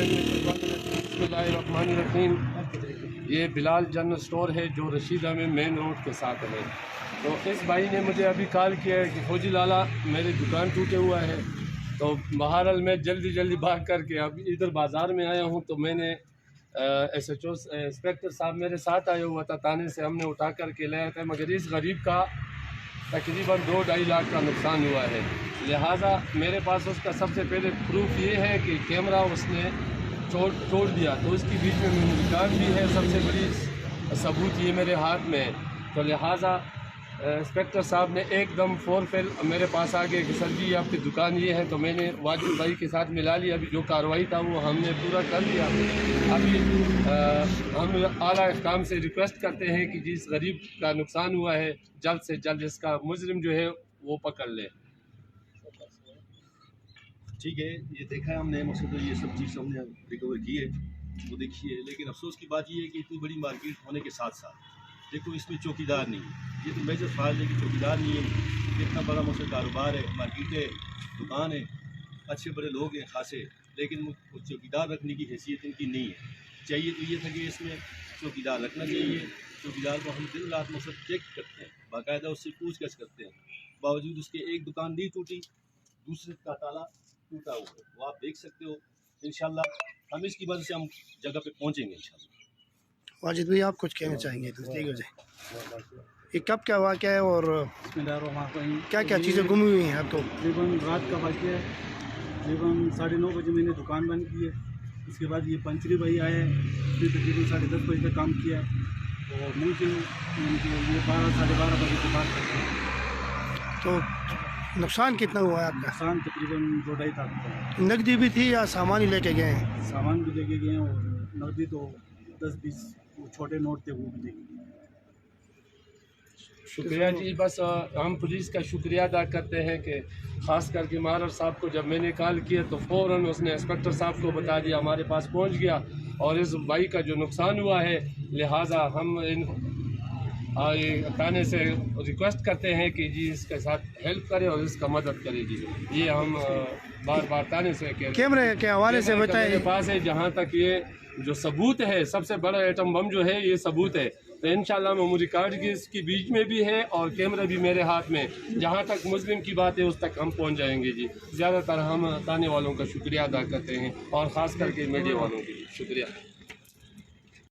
बिस्मिल्लाहिर्रहमानिर्रहीम। ये Bilal general store है जो रशीदा में मेन रोड के साथ है। तो इस भाई ने मुझे अभी कॉल किया है कि फौजी लाला मेरी दुकान टूटे हुआ है। तो बहरहाल मैं जल्दी भाग करके अब इधर बाज़ार में आया हूँ। तो मैंने SHO इंस्पेक्टर साहब मेरे साथ आया हुआ था, थाने से हमने उठा करके लाया था, मगर इस गरीब का तकरीबन 2-2.5 लाख का नुकसान हुआ है। लिहाजा मेरे पास उसका सबसे पहले प्रूफ ये है कि कैमरा उसने तोड़ दिया, तो उसके बीच में मेमोरी कार्ड भी है, सबसे बड़ी सबूत ये मेरे हाथ में है। तो लिहाजा इंस्पेक्टर साहब ने एकदम फोरफेल मेरे पास आ गए कि सर जी आपकी दुकान ये है। तो मैंने वाजिब भाई के साथ मिला लिया, अभी जो कार्रवाई था वो हमने पूरा कर लिया। अभी हम आला काम से रिक्वेस्ट करते हैं कि जिस गरीब का नुकसान हुआ है जल्द से जल्द इसका मुजरिम जो है वो पकड़ ले। ठीक है, ये देखा है हमने, मकसद ये सब चीज़ हमने रिकवर की है, वो देखिए। लेकिन अफसोस की बात ये है कि इतनी बड़ी मार्केट होने के साथ साथ देखो इसमें चौकीदार नहीं है। ये तो मेजर फाल है कि चौकीदार नहीं है। इतना बड़ा मुझसे कारोबार है, मार्केट है, दुकान है, अच्छे बड़े लोग हैं खासे, लेकिन वो चौकीदार रखने की हैसियत इनकी नहीं है। चाहिए तो ये था कि इसमें चौकीदार रखना चाहिए। चौकीदार को हम दिन रात मकसद चेक करते हैं, बाकायदा उससे पूछगछ करते हैं। बावजूद उसके एक दुकान नहीं टूटी, दूसरे का ताला टूटा हुआ है, वो आप देख सकते हो। इंशाल्लाह हम इसकी वजह से हम जगह पे पहुंचेंगे इंशाल्लाह। वाजिद भाई आप कुछ कहना चाहेंगे तो ठीक हो जाए। ये कब क्या वाक़या है और क्या क्या चीज़ें गुम हुई हैं आपको? तकरीबन रात का वाक़या है, तकरीबन 9:30 बजे मैंने दुकान बंद की है। इसके बाद ये पंचरी भाई आए हैं, फिर तकरीबन 10:30 बजे तक काम किया है और मुझे ये 12 साढ़े 12 बजे के बाद करते हैं। तो नुकसान कितना हुआ है आपका? नुकसान तकरीबन 2-2.5 लाख का। नकदी भी थी या सामान ही लेके गए हैं? सामान भी लेके गए हैं और नकदी तो 10-20 छोटे नोट थे वो भी लेके गए। शुक्रिया जी। बस हम पुलिस का शुक्रिया अदा करते हैं कि ख़ास करके महाराज साहब को जब मैंने कॉल किया तो फ़ौरन उसने इंस्पेक्टर साहब को बता दिया, हमारे पास पहुंच गया। और इस भाई का जो नुकसान हुआ है, लिहाजा हम इन थाने से रिक्वेस्ट करते हैं कि जी इसके साथ हेल्प करें और इसका मदद करें जी। ये हम बार थाने से कह रहे हैं। कैमरे के हवाले से बताएं। मेरे पास है, जहाँ तक ये जो सबूत है, सबसे बड़ा एटम बम जो है ये सबूत है। तो इंशाल्लाह मेमोरी कार्ड की इसकी बीच में भी है और कैमरा भी मेरे हाथ में। जहाँ तक मुस्लिम की बात है उस तक हम पहुँच जाएंगे जी। ज़्यादातर हम थाने वालों का शुक्रिया अदा करते हैं और ख़ास करके मीडिया वालों के लिए शुक्रिया।